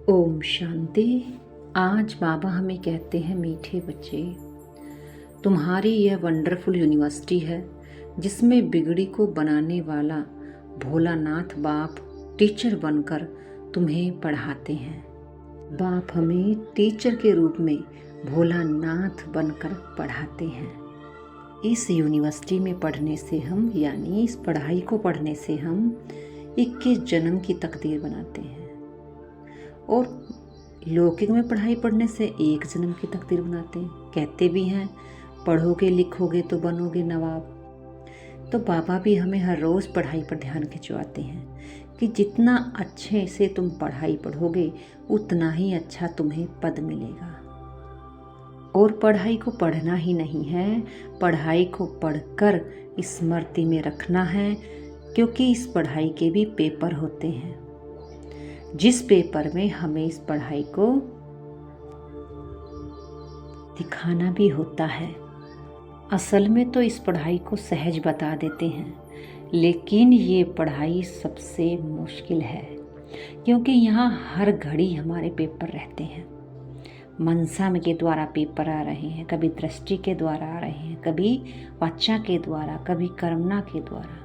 ओम शांति। आज बाबा हमें कहते हैं, मीठे बच्चे, तुम्हारी यह वंडरफुल यूनिवर्सिटी है जिसमें बिगड़ी को बनाने वाला भोलानाथ बाप टीचर बनकर तुम्हें पढ़ाते हैं। बाप हमें टीचर के रूप में भोलानाथ बनकर पढ़ाते हैं। इस यूनिवर्सिटी में पढ़ने से हम, यानी इस पढ़ाई को पढ़ने से हम 21 जन्म की तकदीर बनाते हैं और लौकिक में पढ़ाई पढ़ने से एक जन्म की तकदीर बनाते हैं। कहते भी हैं, पढ़ोगे लिखोगे तो बनोगे नवाब। तो बाबा भी हमें हर रोज़ पढ़ाई पर ध्यान खिंचवाते हैं कि जितना अच्छे से तुम पढ़ाई पढ़ोगे उतना ही अच्छा तुम्हें पद मिलेगा। और पढ़ाई को पढ़ना ही नहीं है, पढ़ाई को पढ़कर स्मृति में रखना है, क्योंकि इस पढ़ाई के भी पेपर होते हैं, जिस पेपर में हमें इस पढ़ाई को दिखाना भी होता है। असल में तो इस पढ़ाई को सहज बता देते हैं, लेकिन ये पढ़ाई सबसे मुश्किल है, क्योंकि यहाँ हर घड़ी हमारे पेपर रहते हैं। मनसा के द्वारा पेपर आ रहे हैं, कभी दृष्टि के द्वारा आ रहे हैं, कभी वाचा के द्वारा, कभी कर्मणा के द्वारा।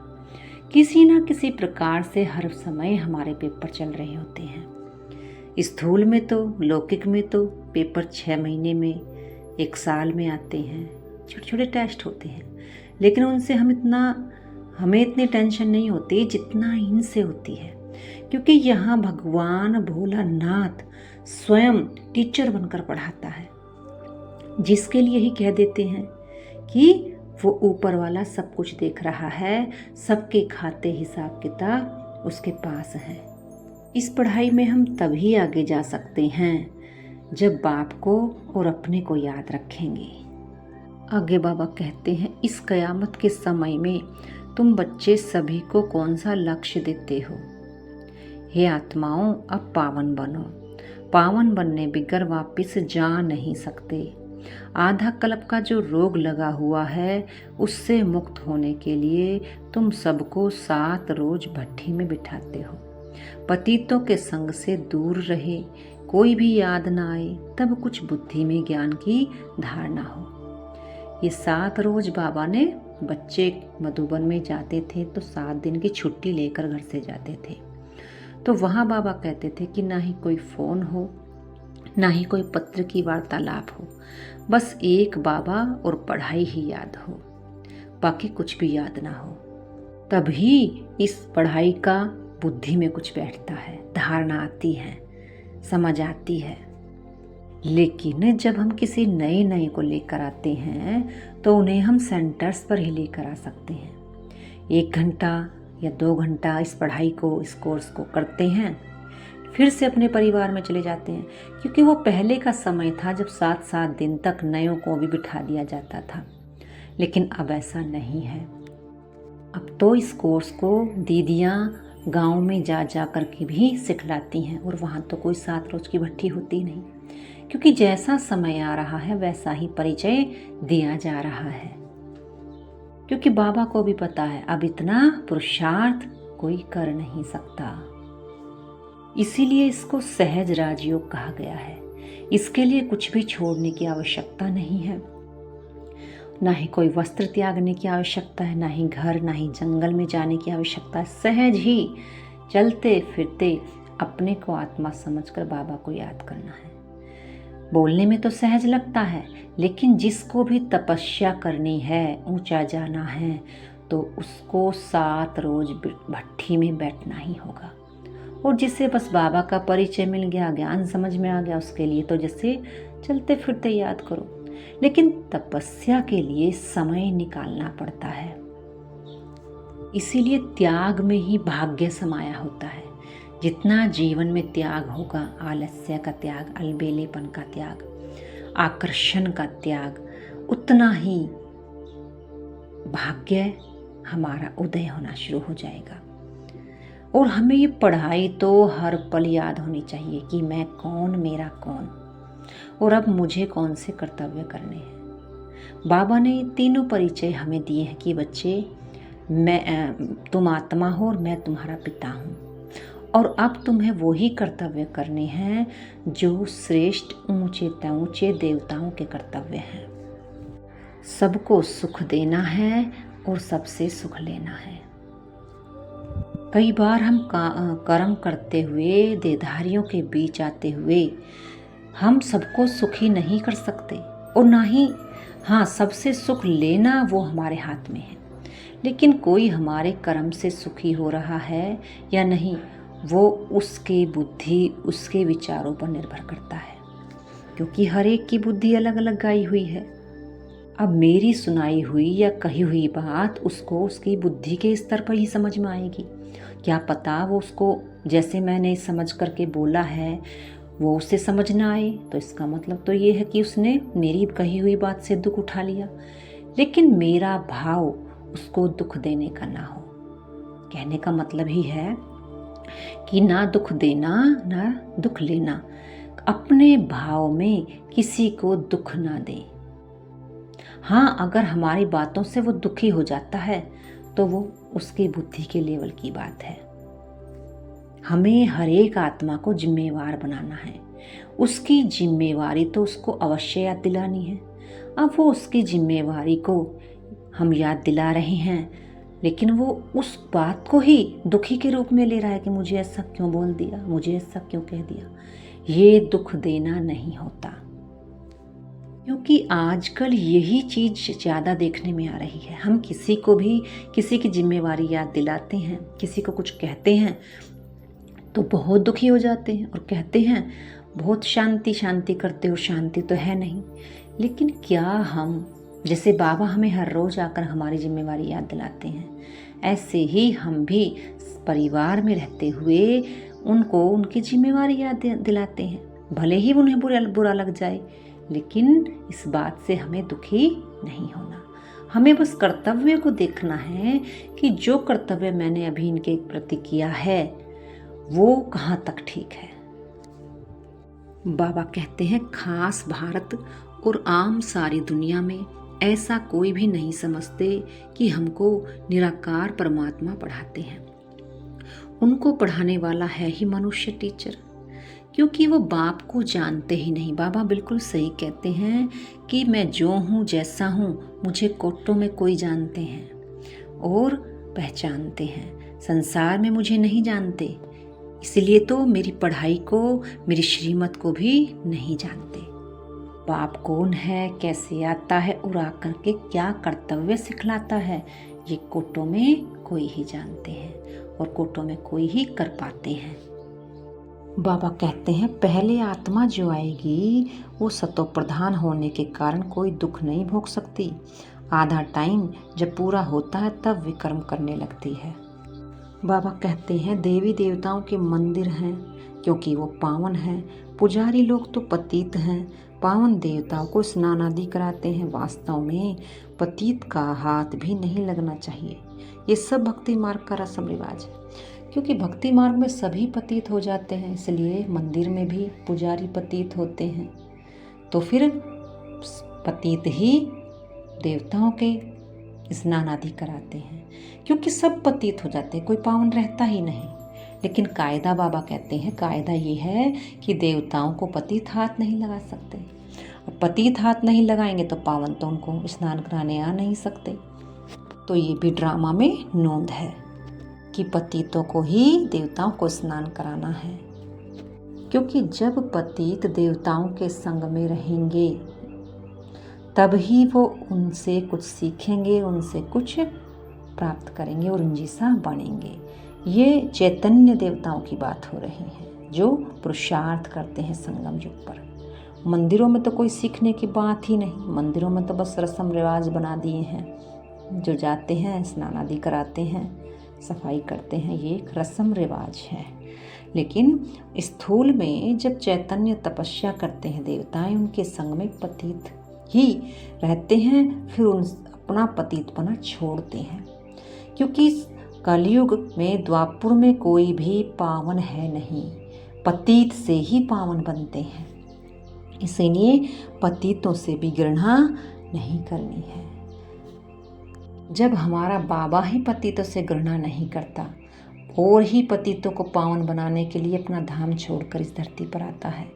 किसी ना किसी प्रकार से हर समय हमारे पेपर चल रहे होते हैं। स्थूल में तो, लौकिक में तो पेपर 6 महीने में, 1 साल में आते हैं, छोटे छोटे टेस्ट होते हैं, लेकिन उनसे हमें इतनी टेंशन नहीं होती जितना इनसे होती है, क्योंकि यहाँ भगवान भोलानाथ स्वयं टीचर बनकर पढ़ाता है, जिसके लिए ही कह देते हैं कि वो ऊपर वाला सब कुछ देख रहा है, सबके खाते हिसाब किताब उसके पास है। इस पढ़ाई में हम तभी आगे जा सकते हैं जब बाप को और अपने को याद रखेंगे। आगे बाबा कहते हैं, इस कयामत के समय में तुम बच्चे सभी को कौन सा लक्ष्य देते हो? हे आत्माओं, अब पावन बनो। पावन बनने बिगर वापस जा नहीं सकते। आधा कल्प का जो रोग लगा हुआ है उससे मुक्त होने के लिए तुम सबको 7 रोज भट्ठी में बिठाते हो। पतितों के संग से दूर रहे, कोई भी याद ना आए, तब कुछ बुद्धि में ज्ञान की धारणा हो। ये 7 रोज बाबा ने, बच्चे मधुबन में जाते थे तो 7 दिन की छुट्टी लेकर घर से जाते थे, तो वहाँ बाबा कहते थे कि ना ही कोई फ़ोन हो, ना ही कोई पत्र की वार्तालाप हो, बस एक बाबा और पढ़ाई ही याद हो, बाकी कुछ भी याद ना हो। तभी इस पढ़ाई का बुद्धि में कुछ बैठता है, धारणा आती है, समझ आती है। लेकिन जब हम किसी नए को लेकर आते हैं तो उन्हें हम सेंटर्स पर ही लेकर आ सकते हैं। 1 घंटा या 2 घंटा इस पढ़ाई को, इस कोर्स को करते हैं, फिर से अपने परिवार में चले जाते हैं, क्योंकि वो पहले का समय था जब 7-7 दिन तक नयों को भी बिठा दिया जाता था। लेकिन अब ऐसा नहीं है। अब तो इस कोर्स को दीदियाँ गांव में जा कर के भी सिखलाती हैं, और वहाँ तो कोई 7 रोज की भट्ठी होती नहीं, क्योंकि जैसा समय आ रहा है वैसा ही परिचय दिया जा रहा है। क्योंकि बाबा को भी पता है अब इतना पुरुषार्थ कोई कर नहीं सकता, इसीलिए इसको सहज राजयोग कहा गया है। इसके लिए कुछ भी छोड़ने की आवश्यकता नहीं है, ना ही कोई वस्त्र त्यागने की आवश्यकता है, ना ही घर, ना ही जंगल में जाने की आवश्यकता है। सहज ही चलते फिरते अपने को आत्मा समझकर बाबा को याद करना है। बोलने में तो सहज लगता है, लेकिन जिसको भी तपस्या करनी है, ऊंचा जाना है, तो उसको 7 रोज भट्ठी में बैठना ही होगा। और जिसे बस बाबा का परिचय मिल गया, ज्ञान समझ में आ गया, उसके लिए तो जैसे चलते फिरते याद करो। लेकिन तपस्या के लिए समय निकालना पड़ता है, इसीलिए त्याग में ही भाग्य समाया होता है। जितना जीवन में त्याग होगा, आलस्य का त्याग, अलबेलेपन का त्याग, आकर्षण का त्याग, उतना ही भाग्य हमारा उदय होना शुरू हो जाएगा। और हमें ये पढ़ाई तो हर पल याद होनी चाहिए कि मैं कौन, मेरा कौन, और अब मुझे कौन से कर्तव्य करने हैं। बाबा ने ये तीनों परिचय हमें दिए हैं कि बच्चे, तुम आत्मा हो और मैं तुम्हारा पिता हूँ, और अब तुम्हें वही कर्तव्य करने हैं जो श्रेष्ठ ऊंचे देवताओं के कर्तव्य हैं। सबको सुख देना है और सबसे सुख लेना है। कई बार हम कर्म करते हुए देहधारियों के बीच आते हुए हम सबको सुखी नहीं कर सकते, और ना ही सबसे सुख लेना वो हमारे हाथ में है। लेकिन कोई हमारे कर्म से सुखी हो रहा है या नहीं, वो उसकी बुद्धि, उसके विचारों पर निर्भर करता है, क्योंकि हर एक की बुद्धि अलग अलग गाई हुई है। अब मेरी सुनाई हुई या कही हुई बात उसको उसकी बुद्धि के स्तर पर ही समझ में आएगी। क्या पता वो उसको जैसे मैंने समझ करके बोला है वो उसे समझ ना आए, तो इसका मतलब तो ये है कि उसने मेरी कही हुई बात से दुख उठा लिया। लेकिन मेरा भाव उसको दुख देने का ना हो। कहने का मतलब ही है कि ना दुख देना ना दुख लेना। अपने भाव में किसी को दुख ना दें। अगर हमारी बातों से वो दुखी हो जाता है तो वो उसकी बुद्धि के लेवल की बात है। हमें हर एक आत्मा को जिम्मेवार बनाना है। उसकी जिम्मेवारी तो उसको अवश्य याद दिलानी है। अब वो उसकी जिम्मेवारी को हम याद दिला रहे हैं, लेकिन वो उस बात को ही दुखी के रूप में ले रहा है कि मुझे ऐसा क्यों बोल दिया, मुझे ऐसा क्यों कह दिया। ये दुख देना नहीं होता, क्योंकि आजकल यही चीज़ ज़्यादा देखने में आ रही है। हम किसी को भी किसी की जिम्मेवारी याद दिलाते हैं, किसी को कुछ कहते हैं तो बहुत दुखी हो जाते हैं और कहते हैं बहुत शांति शांति करते हो, शांति तो है नहीं। लेकिन क्या हम, जैसे बाबा हमें हर रोज़ आकर हमारी जिम्मेवारी याद दिलाते हैं, ऐसे ही हम भी परिवार में रहते हुए उनको उनकी जिम्मेवारी याद दिलाते हैं। भले ही उन्हें बुरा लग जाए, लेकिन इस बात से हमें दुखी नहीं होना। हमें बस कर्तव्य को देखना है कि जो कर्तव्य मैंने अभी इनके प्रति किया है वो कहाँ तक ठीक है। बाबा कहते हैं खास भारत और आम सारी दुनिया में ऐसा कोई भी नहीं समझते कि हमको निराकार परमात्मा पढ़ाते हैं। उनको पढ़ाने वाला है ही मनुष्य टीचर, क्योंकि वो बाप को जानते ही नहीं। बाबा बिल्कुल सही कहते हैं कि मैं जो हूँ जैसा हूँ, मुझे कोटों में कोई जानते हैं और पहचानते हैं, संसार में मुझे नहीं जानते। इसलिए तो मेरी पढ़ाई को, मेरी श्रीमत को भी नहीं जानते। बाप कौन है, कैसे आता है और आकर के क्या कर्तव्य सिखलाता है, ये कोटों में कोई ही जानते हैं और कोटों में कोई ही कर पाते हैं। बाबा कहते हैं पहले आत्मा जो आएगी वो सतो प्रधान होने के कारण कोई दुख नहीं भोग सकती। आधा टाइम जब पूरा होता है तब विकर्म करने लगती है। बाबा कहते हैं देवी देवताओं के मंदिर हैं क्योंकि वो पावन हैं। पुजारी लोग तो पतित हैं। पावन देवताओं को स्नान आदि कराते हैं। वास्तव में पतित का हाथ भी नहीं लगना चाहिए। ये सब भक्ति मार्ग का रस्म रिवाज है, क्योंकि भक्ति मार्ग में सभी पतित हो जाते हैं, इसलिए मंदिर में भी पुजारी पतित होते हैं। तो फिर पतित ही देवताओं के स्नान आदि कराते हैं, क्योंकि सब पतित हो जाते हैं, कोई पावन रहता ही नहीं। लेकिन कायदा, बाबा कहते हैं कायदा ये है कि देवताओं को पतित हाथ नहीं लगा सकते। और पतित हाथ नहीं लगाएंगे तो पावन तो उनको स्नान कराने आ नहीं सकते। तो ये भी ड्रामा में नोंद है कि पतितों को ही देवताओं को स्नान कराना है, क्योंकि जब पतित देवताओं के संग में रहेंगे तब ही वो उनसे कुछ सीखेंगे, उनसे कुछ प्राप्त करेंगे और उन जैसा बनेंगे। ये चैतन्य देवताओं की बात हो रही है जो पुरुषार्थ करते हैं संगम युग पर। मंदिरों में तो कोई सीखने की बात ही नहीं। मंदिरों में तो बस रस्म रिवाज बना दिए हैं। जो जाते हैं स्नान आदि कराते हैं, सफाई करते हैं, ये एक रस्म रिवाज है। लेकिन स्थूल में जब चैतन्य तपस्या करते हैं देवताएं, उनके संग में पतित ही रहते हैं, फिर उन अपना पतितपना छोड़ते हैं। क्योंकि कलयुग में, द्वापुर में कोई भी पावन है नहीं, पतित से ही पावन बनते हैं। इसलिए पतितों से भी घृणा नहीं करनी है। जब हमारा बाबा ही पतितों से घृणा नहीं करता, और ही पतितों को पावन बनाने के लिए अपना धाम छोड़कर इस धरती पर आता है,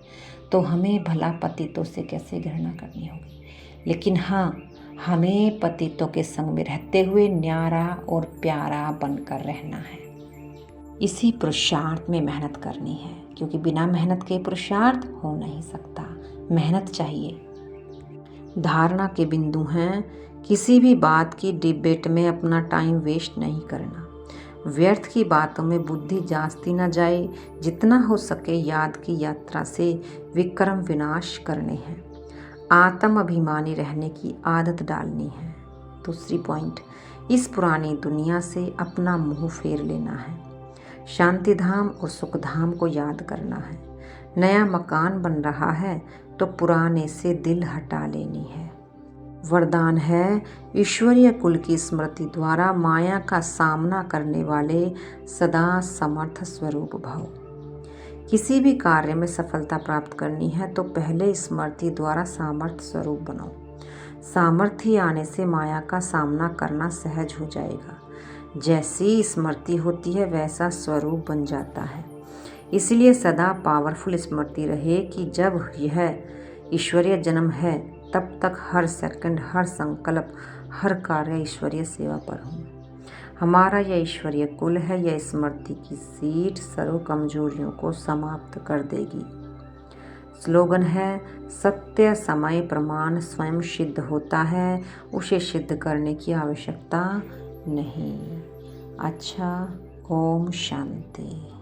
तो हमें भला पतितों से कैसे घृणा करनी होगी। लेकिन हाँ, हमें पतितों के संग में रहते हुए न्यारा और प्यारा बनकर रहना है। इसी पुरुषार्थ में मेहनत करनी है, क्योंकि बिना मेहनत के पुरुषार्थ हो नहीं सकता। मेहनत चाहिए। धारणा के बिंदु हैं, किसी भी बात की डिबेट में अपना टाइम वेस्ट नहीं करना। व्यर्थ की बातों में बुद्धि जास्ती न जाए। जितना हो सके याद की यात्रा से विक्रम विनाश करने हैं। आत्म अभिमानी रहने की आदत डालनी है। दूसरी पॉइंट, इस पुरानी दुनिया से अपना मुंह फेर लेना है। शांति धाम और सुख धाम को याद करना है। नया मकान बन रहा है तो पुराने से दिल हटा लेनी है। वरदान है, ईश्वरीय कुल की स्मृति द्वारा माया का सामना करने वाले सदा समर्थ स्वरूप भव। किसी भी कार्य में सफलता प्राप्त करनी है तो पहले स्मृति द्वारा सामर्थ्य स्वरूप बनो। सामर्थ्य आने से माया का सामना करना सहज हो जाएगा। जैसी स्मृति होती है वैसा स्वरूप बन जाता है। इसलिए सदा पावरफुल स्मृति रहे कि जब यह ईश्वरीय जन्म है तब तक हर सेकंड, हर संकल्प, हर कार्य ईश्वरीय सेवा पर हूँ। हमारा यह ईश्वरीय कुल है। यह स्मृति की सीट सर्व कमजोरियों को समाप्त कर देगी। स्लोगन है, सत्य समय प्रमाण स्वयं सिद्ध होता है, उसे सिद्ध करने की आवश्यकता नहीं। अच्छा, ओम शांति।